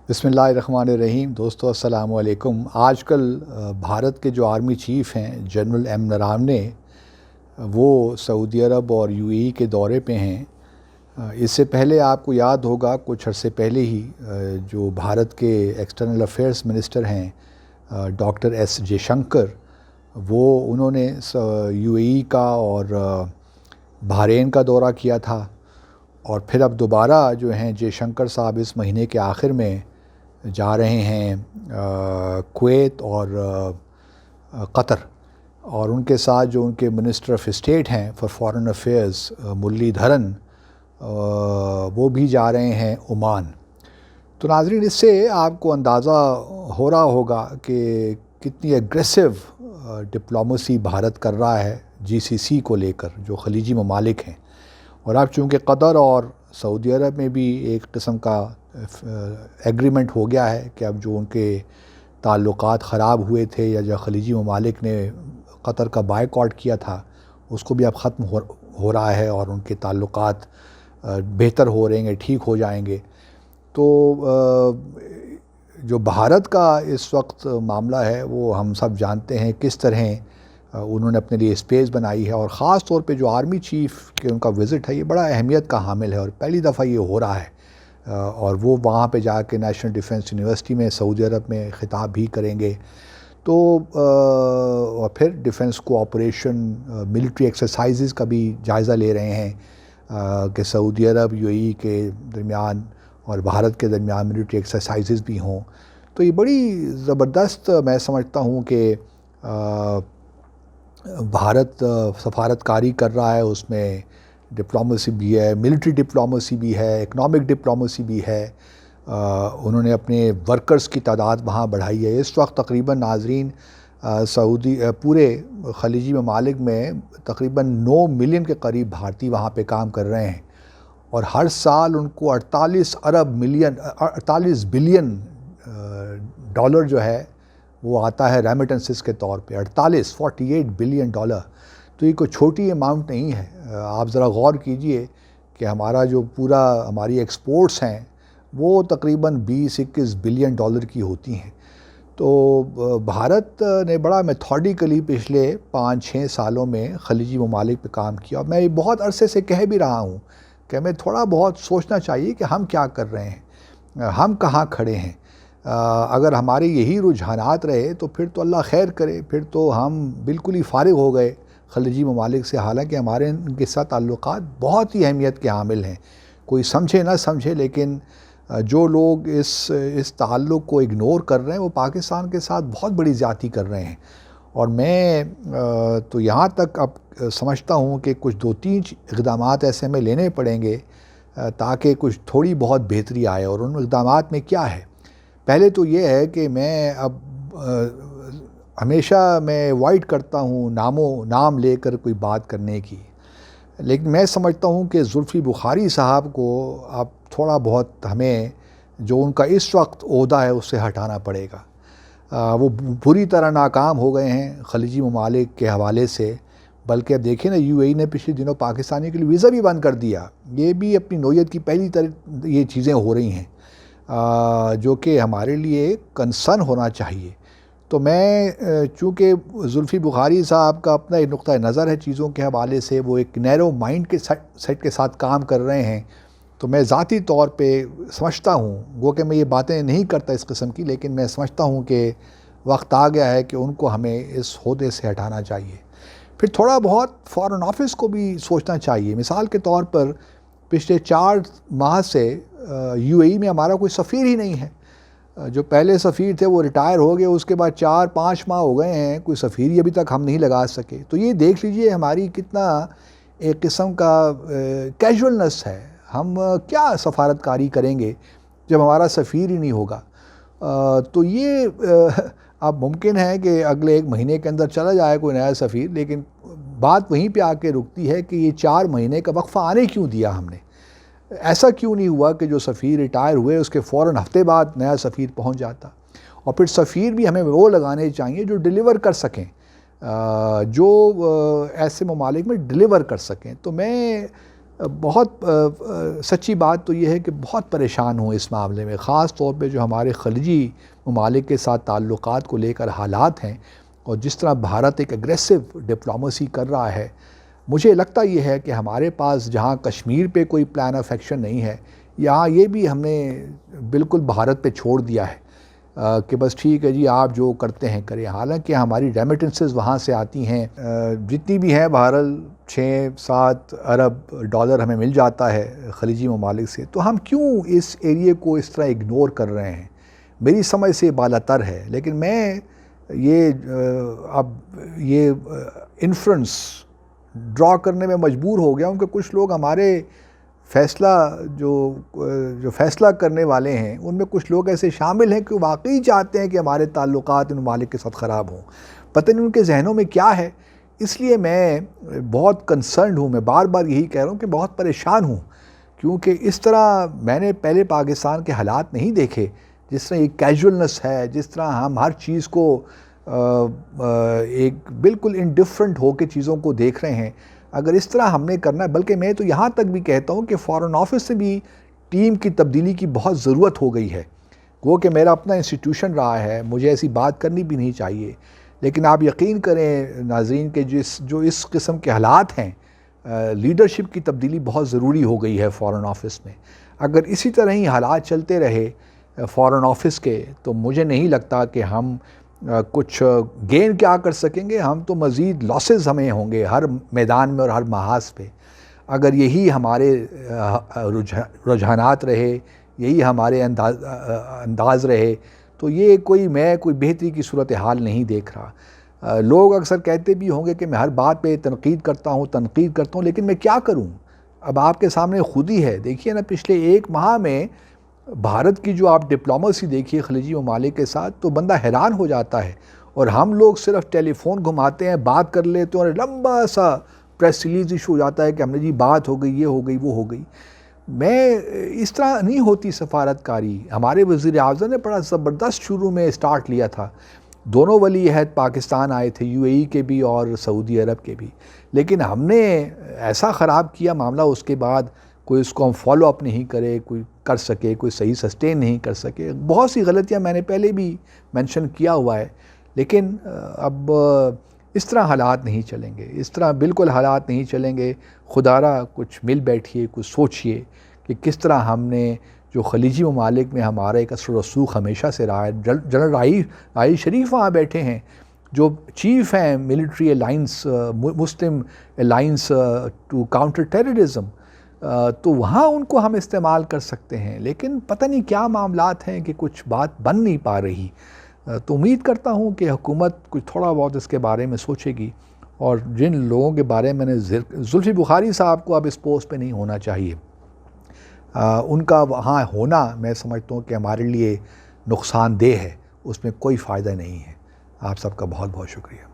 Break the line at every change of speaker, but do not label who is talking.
बिस्मिल्लाहिर्रहमानिर्रहीम। दोस्तों अस्सलाम वालेकुम। आज कल भारत के जो आर्मी चीफ़ हैं जनरल एम नरावने, वो सऊदी अरब और यूएई के दौरे पे हैं। इससे पहले आपको याद होगा कुछ अरसे पहले ही जो भारत के एक्सटर्नल अफेयर्स मिनिस्टर हैं डॉक्टर एस जयशंकर, वो उन्होंने यूएई का और बहरीन का दौरा किया था। और फिर अब दोबारा जो हैं जयशंकर साहब इस महीने के आखिर में जा रहे हैं कुवैत और कतर, और उनके साथ जो उनके मिनिस्टर ऑफ स्टेट हैं फॉर फॉरेन अफेयर्स मुरलीधरन, वो भी जा रहे हैं ओमान। तो नाज़रीन, इससे आपको अंदाज़ा हो रहा होगा कि कितनी एग्रेसिव डिप्लोमेसी भारत कर रहा है जीसीसी को लेकर, जो खलीजी ममालिक हैं। और अब चूँकि कतर और सऊदी अरब में भी एक किस्म का एग्रीमेंट हो गया है कि अब जो उनके ताल्लुकात ख़राब हुए थे या जो खलीजी ममालिक ने कतर का बायकॉट किया था, उसको भी अब ख़त्म हो रहा है और उनके ताल्लुकात बेहतर हो रहे हैं, ठीक हो जाएंगे। तो जो भारत का इस वक्त मामला है वो हम सब जानते हैं किस तरह उन्होंने अपने लिए स्पेस बनाई है। और ख़ास तौर पे जो आर्मी चीफ़ के उनका विज़िट है, ये बड़ा अहमियत का हामिल है और पहली दफ़ा ये हो रहा है। और वो वहाँ पे जाके नेशनल डिफेंस यूनिवर्सिटी में सऊदी अरब में ख़िताब भी करेंगे। तो और फिर डिफेंस कोऑपरेशन मिलिट्री एक्सरसाइजेज़ का भी जायज़ा ले रहे हैं कि सऊदी अरब यूएई के दरमियान और भारत के दरमियान मिलिट्री एक्सरसाइजेज़ भी हों। तो ये बड़ी ज़बरदस्त मैं समझता हूँ कि भारत सफारतकारी कर रहा है, उसमें डिप्लोमेसी भी है, मिलिट्री डिप्लोमेसी भी है, इकनॉमिक डिप्लोमेसी भी है। उन्होंने अपने वर्कर्स की तादाद वहाँ बढ़ाई है। इस वक्त तकरीबन नाजरीन सऊदी पूरे खलीजी ममालिक में तकरीबन 9 मिलियन के करीब भारतीय वहाँ पे काम कर रहे हैं। और हर साल उनको 48 बिलियन डॉलर जो है वो आता है रेमिटेंसेस के तौर पे। 48 बिलियन डॉलर, तो ये कोई छोटी अमाउंट नहीं है। आप ज़रा गौर कीजिए कि हमारा जो पूरा हमारी एक्सपोर्ट्स हैं वो तकरीबन 20-21 बिलियन डॉलर की होती हैं। तो भारत ने बड़ा मेथोडिकली पिछले 5-6 सालों में खलीजी ममालिक पे काम किया। मैं बहुत अरसे से कह भी रहा हूँ कि हमें थोड़ा बहुत सोचना चाहिए कि हम क्या कर रहे हैं, हम कहाँ खड़े हैं। अगर हमारे यही रुझानात रहे तो फिर तो अल्लाह खैर करे, फिर तो हम बिल्कुल ही फारिग हो गए खलीजी ममालिक से। हालांकि हमारे इनके साथ ताल्लुकात बहुत ही अहमियत के हामिल हैं, कोई समझे ना समझे, लेकिन जो लोग इस ताल्लुक़ को इग्नोर कर रहे हैं वो पाकिस्तान के साथ बहुत बड़ी ज़्यादती कर रहे हैं। और मैं तो यहाँ तक अब समझता हूँ कि कुछ 2-3 इक़दामात ऐसे हमें लेने पड़ेंगे ताकि कुछ थोड़ी बहुत बेहतरी आए। और उन इक़दामात में क्या है, पहले तो ये है कि मैं अब हमेशा मैं अवॉइड करता हूँ नाम लेकर कोई बात करने की, लेकिन मैं समझता हूँ कि जुल्फ़ी बुखारी साहब को अब थोड़ा बहुत हमें जो उनका इस वक्त ओहदा है उससे हटाना पड़ेगा। वो बुरी तरह नाकाम हो गए हैं खलीजी ममालिक के हवाले से। बल्कि अब देखिए ना, यूएई ने पिछले दिनों पाकिस्तानी के लिए वीज़ा भी बंद कर दिया। ये भी अपनी नौयत की पहली तरह ये चीज़ें हो रही हैं जो कि हमारे लिए कंसर्न होना चाहिए। तो मैं चूँकि जुल्फ़ी बुखारी साहब का अपना एक नुक्ता नज़र है चीज़ों के हवाले से, वो एक नैरो माइंड के सेट के साथ काम कर रहे हैं। तो मैं ज़ाती तौर पे समझता हूँ, वो कि मैं ये बातें नहीं करता इस किस्म की, लेकिन मैं समझता हूँ कि वक्त आ गया है कि उनको हमें इस ओहदे से हटाना चाहिए। फिर थोड़ा बहुत फ़ॉरेन ऑफिस को भी सोचना चाहिए। मिसाल के तौर पर पिछले 4 माह से यूएई में हमारा कोई सफ़ीर ही नहीं है। जो पहले सफ़ीर थे वो रिटायर हो गए, उसके बाद 4-5 माह हो गए हैं, कोई सफ़ीर ही अभी तक हम नहीं लगा सके। तो ये देख लीजिए हमारी कितना एक किस्म का कैजुअलनेस है। हम क्या सफारतकारी करेंगे जब हमारा सफ़ीर ही नहीं होगा। तो ये अब मुमकिन है कि अगले 1 महीने के अंदर चला जाए कोई नया सफ़ीर, लेकिन बात वहीं पे आके रुकती है कि ये 4 महीने का वक्फ़ा आने क्यों दिया हमने। ऐसा क्यों नहीं हुआ कि जो सफ़ीर रिटायर हुए उसके फ़ौरन हफ्ते बाद नया सफ़ीर पहुंच जाता। और फिर सफ़ीर भी हमें वो लगाने चाहिए जो डिलीवर कर सकें, जो ऐसे ममालिक में डिलीवर कर सकें। तो मैं بہت سچی بات تو یہ ہے کہ بہت پریشان ہوں اس معاملے میں، خاص طور پہ جو ہمارے خلیجی ممالک کے ساتھ تعلقات کو لے کر حالات ہیں، اور جس طرح بھارت ایک اگریسو ڈپلومیسی کر رہا ہے۔ مجھے لگتا یہ ہے کہ ہمارے پاس جہاں کشمیر پہ کوئی پلان آف ایکشن نہیں ہے، یہاں یہ بھی ہم نے بالکل بھارت پہ چھوڑ دیا ہے کہ بس ٹھیک ہے جی آپ جو کرتے ہیں کریں، حالانکہ ہماری ریمیٹنسز وہاں سے آتی ہیں جتنی بھی ہیں، بہرحال 6-7 ارب ڈالر ہمیں مل جاتا ہے خلیجی ممالک سے، تو ہم کیوں اس ایریے کو اس طرح اگنور کر رہے ہیں؟ میری سمجھ سے بالاتر ہے، لیکن میں یہ اب یہ انفرنس ڈرا کرنے میں مجبور ہو گیا ہوں کہ کچھ لوگ ہمارے فیصلہ جو فیصلہ کرنے والے ہیں ان میں کچھ لوگ ایسے شامل ہیں کہ واقعی چاہتے ہیں کہ ہمارے تعلقات ان ممالک کے ساتھ خراب ہوں، پتہ نہیں ان کے ذہنوں میں کیا ہے۔ اس لیے میں بہت کنسرنڈ ہوں، میں بار بار یہی کہہ رہا ہوں کہ بہت پریشان ہوں، کیونکہ اس طرح میں نے پہلے پاکستان کے حالات نہیں دیکھے، جس طرح ایک کیجولنس ہے، جس طرح ہم ہر چیز کو ایک بالکل انڈیفرنٹ ہو کے چیزوں کو دیکھ رہے ہیں۔ اگر اس طرح ہم نے کرنا ہے، بلکہ میں تو یہاں تک بھی کہتا ہوں کہ فارن آفس سے بھی ٹیم کی تبدیلی کی بہت ضرورت ہو گئی ہے۔ وہ کہ میرا اپنا انسٹیٹیوشن رہا ہے، مجھے ایسی بات کرنی بھی نہیں چاہیے، لیکن آپ یقین کریں ناظرین کہ جو اس قسم کے حالات ہیں، لیڈرشپ کی تبدیلی بہت ضروری ہو گئی ہے فارن آفس میں۔ اگر اسی طرح ہی حالات چلتے رہے فارن آفس کے، تو مجھے نہیں لگتا کہ ہم کچھ گین کیا کر سکیں گے، ہم تو مزید لاسز ہمیں ہوں گے ہر میدان میں اور ہر محاذ پہ۔ اگر یہی ہمارے رجحانات رہے، یہی ہمارے انداز رہے، تو یہ کوئی بہتری کی صورتحال نہیں دیکھ رہا۔ لوگ اکثر کہتے بھی ہوں گے کہ میں ہر بات پہ تنقید کرتا ہوں، لیکن میں کیا کروں؟ اب آپ کے سامنے خود ہی ہے، دیکھیے نا پچھلے 1 ماہ میں بھارت کی جو آپ ڈپلومیسی دیکھیے خلیجی ممالک کے ساتھ، تو بندہ حیران ہو جاتا ہے، اور ہم لوگ صرف ٹیلی فون گھماتے ہیں، بات کر لیتے ہیں، اور لمبا سا پریس ریلیز ایشو ہو جاتا ہے کہ ہم نے جی بات ہو گئی، یہ ہو گئی، وہ ہو گئی۔ اس طرح نہیں ہوتی سفارت کاری۔ ہمارے وزیر اعظم نے بڑا زبردست شروع میں اسٹارٹ لیا تھا، دونوں ولی عہد پاکستان آئے تھے، UAE کے بھی اور سعودی عرب کے بھی، لیکن ہم نے ایسا خراب کیا معاملہ، اس کے بعد کوئی اس کو ہم فالو اپ نہیں کرے، کوئی کر سکے، کوئی صحیح سسٹین نہیں کر سکے۔ بہت سی غلطیاں میں نے پہلے بھی مینشن کیا ہوا ہے، لیکن اب اس طرح حالات نہیں چلیں گے، اس طرح بالکل حالات نہیں چلیں گے۔ خدا را کچھ مل بیٹھیے، کچھ سوچئے کہ کس طرح ہم نے جو خلیجی ممالک میں ہمارا ایک اثر و رسوخ ہمیشہ سے رہا ہے، جنرل راہیل شریف وہاں بیٹھے ہیں جو چیف ہیں ملٹری الائنس، مسلم الائنس ٹو کاؤنٹر ٹیررزم، تو وہاں ان کو ہم استعمال کر سکتے ہیں، لیکن پتہ نہیں کیا معاملات ہیں کہ کچھ بات بن نہیں پا رہی۔ تو امید کرتا ہوں کہ حکومت کچھ تھوڑا بہت اس کے بارے میں سوچے گی، اور جن لوگوں کے بارے میں نے زلفی بخاری صاحب کو اب اس پوسٹ پہ نہیں ہونا چاہیے، ان کا وہاں ہونا میں سمجھتا ہوں کہ ہمارے لیے نقصان دہ ہے، اس میں کوئی فائدہ نہیں ہے۔ آپ سب کا بہت بہت شکریہ۔